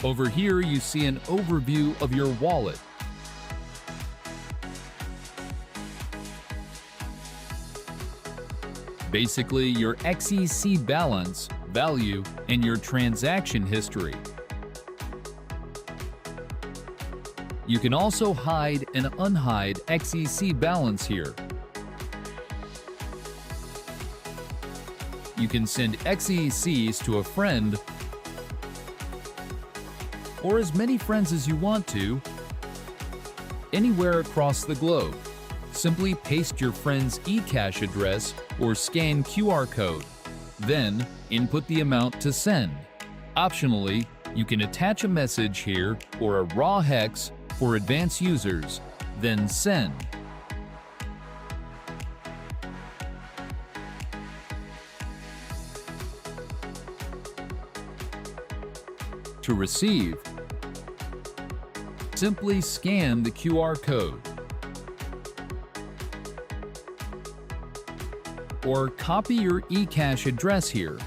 Over here, you see an overview of your wallet. Basically, your XEC balance, value, and your transaction history. You can also hide and unhide XEC balance here. You can send XECs to a friend or as many friends as you want to anywhere across the globe. Simply paste your friend's eCash address or scan QR code. Then input the amount to send. Optionally, you can attach a message here or a raw hex for advanced users, then send. To receive, simply scan the QR code or copy your eCash address here.